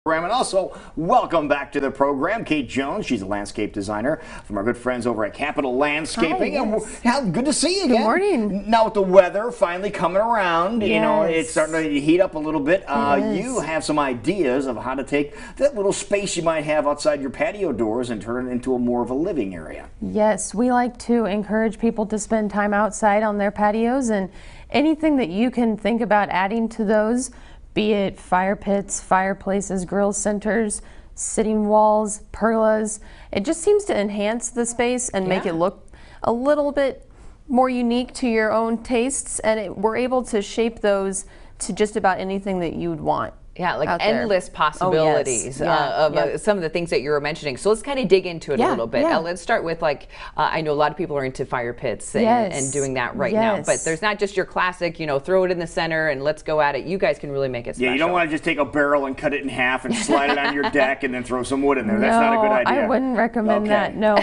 And also, welcome back to the program, Kate Jones. She's a landscape designer from our good friends over at Capital Landscaping. Hi, yes. And good to see you again. Good morning. Now with the weather finally coming around, you know, it's starting to heat up a little bit. You have some ideas of how to take that little space you might have outside your patio doors and turn it into more of a living area. Yes, we like to encourage people to spend time outside on their patios, and anything that you can think about adding to those, be it fire pits, fireplaces, grill centers, sitting walls, pergolas. It just seems to enhance the space and make it look a little bit more unique to your own tastes, and we're able to shape those to just about anything that you'd want. Yeah, like endless possibilities of some of the things that you were mentioning. So let's kind of dig into it a little bit. Let's start with, like, I know a lot of people are into fire pits and doing that right now. But there's not just your classic, you know, throw it in the center and let's go at it. You guys can really make it special. Yeah, you don't want to just take a barrel and cut it in half and slide it on your deck and then throw some wood in there. That's not a good idea. I wouldn't recommend that, no.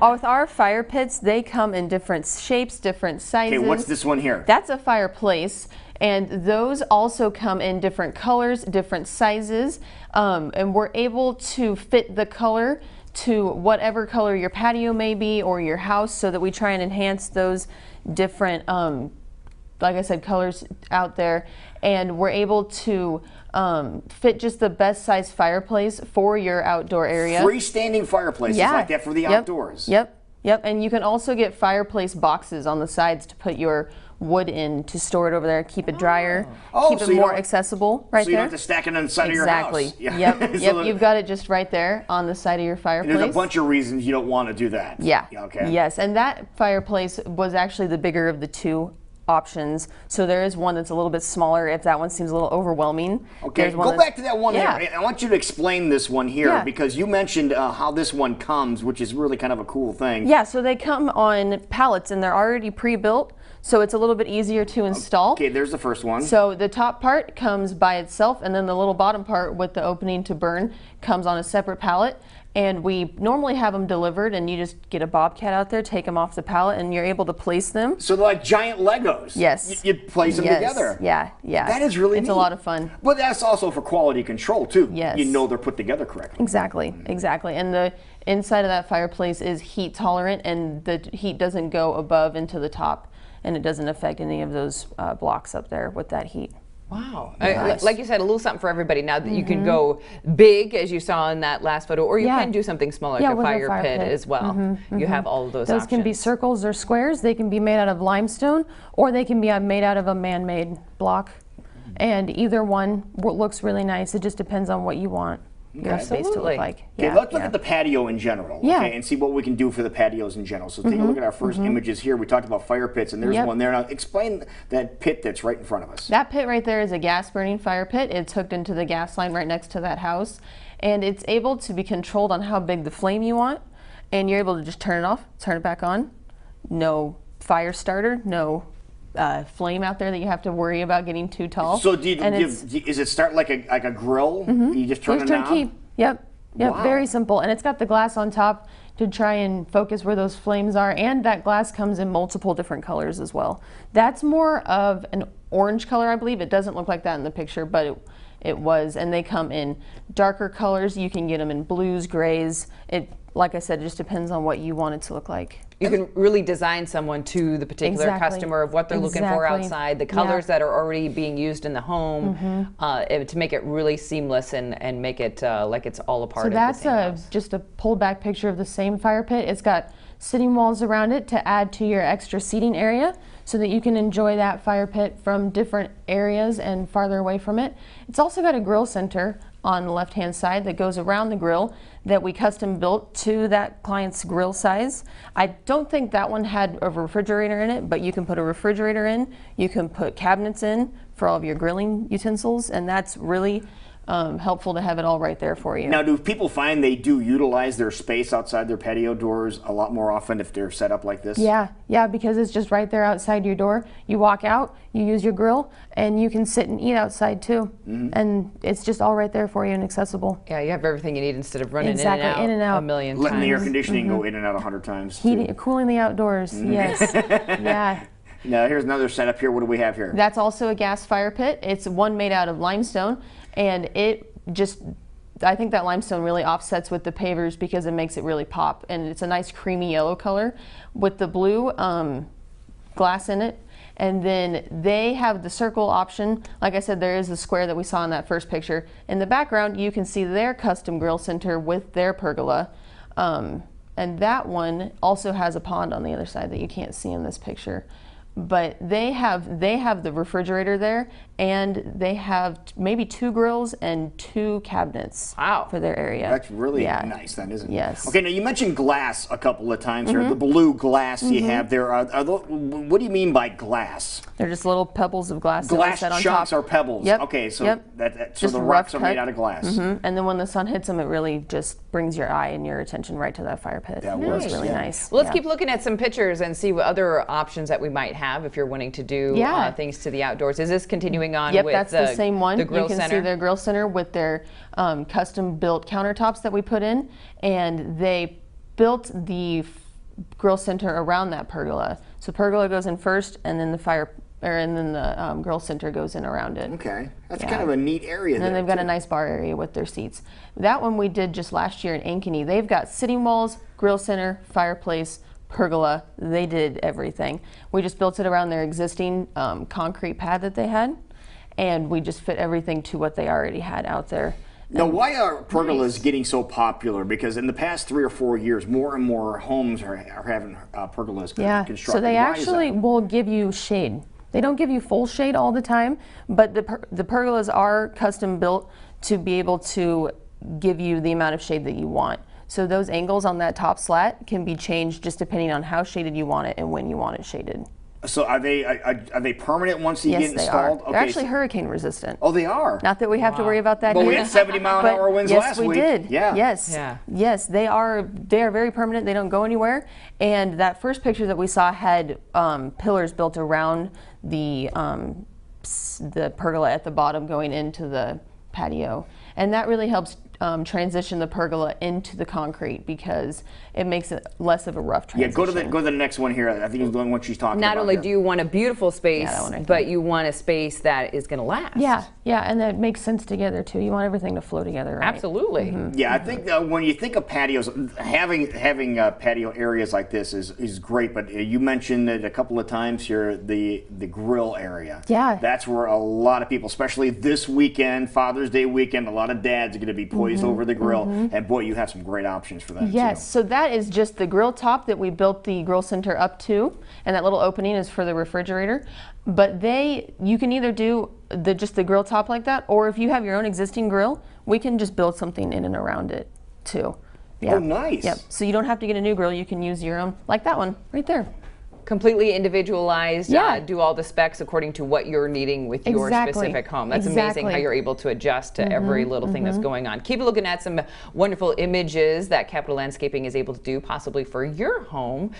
With our fire pits, they come in different shapes, different sizes. Okay, what's this one here? That's a fireplace. And those also come in different colors, different sizes, and we're able to fit the color to whatever color your patio may be or your house, so that we try and enhance those different, like I said, colors out there. And we're able to fit just the best size fireplace for your outdoor area. Freestanding fireplaces like that for the outdoors. Yep. And you can also get fireplace boxes on the sides to put your wood in, to store it over there, keep it drier, keep it more accessible right there. So you don't have to stack it on the side of your house. Exactly. Yep. You've got it just right there on the side of your fireplace. There's a bunch of reasons you don't want to do that. Yeah. Okay. Yes, and that fireplace was actually the bigger of the two options. So there is one that's a little bit smaller if that one seems a little overwhelming. Okay, go back to that one there. I want you to explain this one here because you mentioned how this one comes, which is really kind of a cool thing. Yeah, so they come on pallets and they're already pre-built, so it's a little bit easier to install. Okay, there's the first one. So the top part comes by itself, and then the little bottom part with the opening to burn comes on a separate pallet. And we normally have them delivered, and you just get a bobcat out there, take them off the pallet, and you're able to place them. So they're like giant Legos. Yes. You place them together. Yeah. That is really neat. It's a lot of fun. But that's also for quality control, too. Yes. You know they're put together correctly. Exactly. And the inside of that fireplace is heat tolerant, and the heat doesn't go above into the top, and it doesn't affect any of those blocks up there with that heat. Wow. Like you said, a little something for everybody. Now that you can go big, as you saw in that last photo, or you can do something smaller, like a fire pit as well. You have all of those options. Those can be circles or squares. They can be made out of limestone, or they can be made out of a man-made block. And either one looks really nice. It just depends on what you want your space to look like. Okay, let's look at the patio in general, and see what we can do for the patios in general. So take a look at our first images here. We talked about fire pits, and there's one there. Now explain that pit that's right in front of us. That pit right there is a gas burning fire pit. It's hooked into the gas line right next to that house, and it's able to be controlled on how big the flame you want, and you're able to just turn it off, turn it back on. No fire starter, no flame out there that you have to worry about getting too tall. So is it start like a grill? You just turn it on? Yep. Wow. Very simple. And it's got the glass on top to try and focus where those flames are, and that glass comes in multiple different colors as well. That's more of an orange color, I believe. It doesn't look like that in the picture, but it was, and they come in darker colors. You can get them in blues, grays. Like I said, it just depends on what you want it to look like. You can really design someone to the particular customer of what they're looking for outside, the colors that are already being used in the home, to make it really seamless and make it like it's all a part of the same house. So that's just a pulled back picture of the same fire pit. It's got sitting walls around it to add to your extra seating area, so that you can enjoy that fire pit from different areas and farther away from it. It's also got a grill center on the left-hand side that goes around the grill that we custom built to that client's grill size. I don't think that one had a refrigerator in it, but you can put a refrigerator in, you can put cabinets in for all of your grilling utensils, and that's really helpful to have it all right there for you. Now, do people find they do utilize their space outside their patio doors a lot more often if they're set up like this? Yeah, because it's just right there outside your door. You walk out, you use your grill, and you can sit and eat outside too. And it's just all right there for you and accessible. Yeah, you have everything you need instead of running in and out a million times. Letting the air conditioning go in and out 100 times. Cooling the outdoors, yes. Yeah. Now, here's another setup here. What do we have here? That's also a gas fire pit. It's one made out of limestone, and it just I think that limestone really offsets with the pavers because it makes it really pop, and it's a nice creamy yellow color with the blue glass in it. And then they have the circle option. Like I said, there is the square that we saw in that first picture. In the background, you can see their custom grill center with their pergola. And that one also has a pond on the other side that you can't see in this picture. But they have the refrigerator there, and they have maybe 2 grills and 2 cabinets. Wow. For their area. That's really nice then, isn't it? Yes. Okay, now you mentioned glass a couple of times here. The blue glass you have there. What do you mean by glass? They're just little pebbles of glass. Glass that on chunks top. are pebbles. Yep. Okay, so Yep. so the rocks are made out of glass. And then when the sun hits them, it really just brings your eye and your attention right to that fire pit. That works really nice. Well, let's keep looking at some pictures and see what other options that we might have if you're wanting to do things to the outdoors. Is this continuing on with that's the same one. The grill you can center? see their grill center with their custom built countertops that we put in, and they built the grill center around that pergola. So pergola goes in first, and then the grill center goes in around it. Okay, that's kind of a neat area. And then they've got a nice bar area with their seats. That one we did just last year in Ankeny. They've got sitting walls, grill center, fireplace, pergola. They did everything. We just built it around their existing concrete pad that they had, and we just fit everything to what they already had out there. Now, why are pergolas getting so popular? Because in the past 3 or 4 years, more and more homes are having pergolas constructed. So they actually will give you shade. They don't give you full shade all the time, but the pergolas are custom built to be able to give you the amount of shade that you want. So those angles on that top slat can be changed just depending on how shaded you want it and when you want it shaded. So are they permanent once you get installed? Yes, they are. Okay, They're actually hurricane resistant. Oh, they are? Not that we have to worry about that Well, here. we had 70-mile-an-hour winds last week. Yes, we did. Yeah. Yes. Yeah. Yes, they are very permanent. They don't go anywhere. And that first picture that we saw had pillars built around the pergola at the bottom going into the patio. And that really helps transition the pergola into the concrete because it makes it less of a rough transition. Yeah, go to the next one here. I think it's the one she's talking about. Not only do you want a beautiful space, right but you want a space that is going to last. Yeah, and that makes sense together too. You want everything to flow together, right? Absolutely. Yeah, I think when you think of patios, having patio areas like this is great. But you mentioned it a couple of times here, the grill area. Yeah. That's where a lot of people, especially this weekend, Father's Day weekend, a lot of dads are going to be poised over the grill. And boy, you have some great options for that. Yes, too. so that is just the grill top that we built the grill center up to, and that little opening is for the refrigerator. But you can either do just the grill top like that, or if you have your own existing grill, we can just build something in and around it too. Yeah. Oh, nice. Yep. So you don't have to get a new grill, you can use your own, like that one right there. Completely individualized, do all the specs according to what you're needing with your specific home. That's amazing how you're able to adjust to every little thing that's going on. Keep looking at some wonderful images that Capital Landscaping is able to do possibly for your home.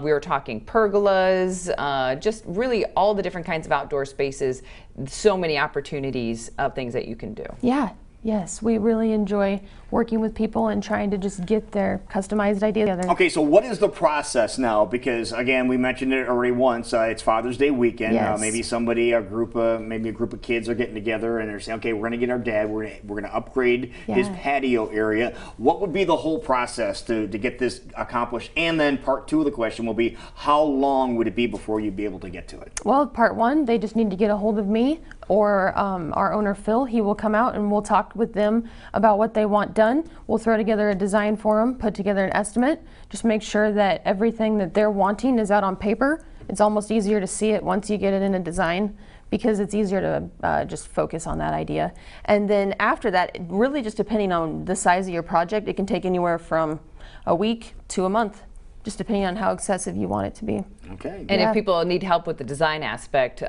We were talking pergolas, just really all the different kinds of outdoor spaces, so many opportunities of things that you can do. Yeah. Yes, we really enjoy working with people and trying to just get their customized idea together. Okay, so what is the process now? Because again, we mentioned it already once. It's Father's Day weekend. Yes. Maybe maybe a group of kids are getting together and they're saying, "Okay, we're going to get our dad. We're going to upgrade his patio area." What would be the whole process to get this accomplished? And then part 2 of the question will be, how long would it be before you'd be able to get to it? Well, part 1, they just need to get a hold of me or our owner Phil. He will come out and we'll talk with them about what they want done. We'll throw together a design for them, put together an estimate, just make sure that everything that they're wanting is out on paper. It's almost easier to see it once you get it in a design because it's easier to just focus on that idea. And then after that, really just depending on the size of your project, it can take anywhere from a week to a month, just depending on how excessive you want it to be. Okay. And if people need help with the design aspect,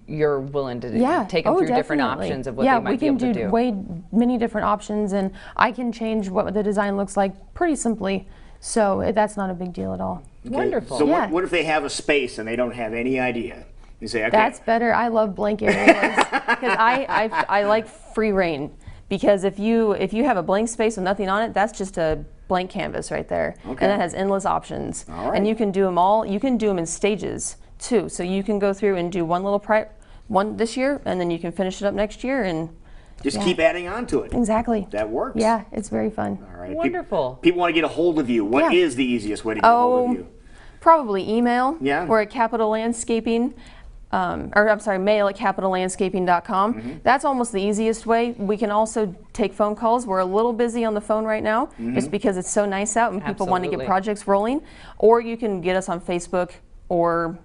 you're willing to take them through different options of what they might be able to do. Yeah, we can do many different options, and I can change what the design looks like pretty simply, so that's not a big deal at all. Okay. Wonderful. So what if they have a space and they don't have any idea? You say, okay. That's better. I love blank areas because I like free reign. Because if you have a blank space with nothing on it, that's just a blank canvas right there. Okay. And that has endless options. All right. And you can do them all. You can do them in stages too. So you can go through and do one this year, and then you can finish it up next year, and Just keep adding on to it. Exactly. That works. Yeah, it's very fun. All right. Wonderful. People want to get a hold of you. What is the easiest way to get a hold of you? Probably email. Yeah. Or at Capital Landscaping. Or I'm sorry, mail at capitallandscaping.com. That's almost the easiest way. We can also take phone calls. We're a little busy on the phone right now just because it's so nice out and people want to get projects rolling. Or you can get us on Facebook or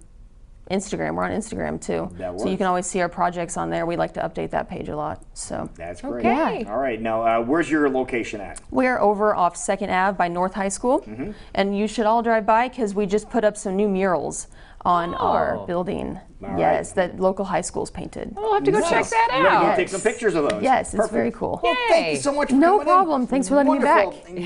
Instagram. We're on Instagram too. That works. So you can always see our projects on there. We like to update that page a lot. So that's great. Okay. All right. Now, where's your location at? We're over off 2nd Ave by North High School. And you should all drive by because we just put up some new murals on our building. Yes, that local high school's painted. We'll have to go check that out. We're going to go take some pictures of those. Yes, it's very cool. Well, thank you so much for No coming in. problem. Thanks for letting me back. Wonderful.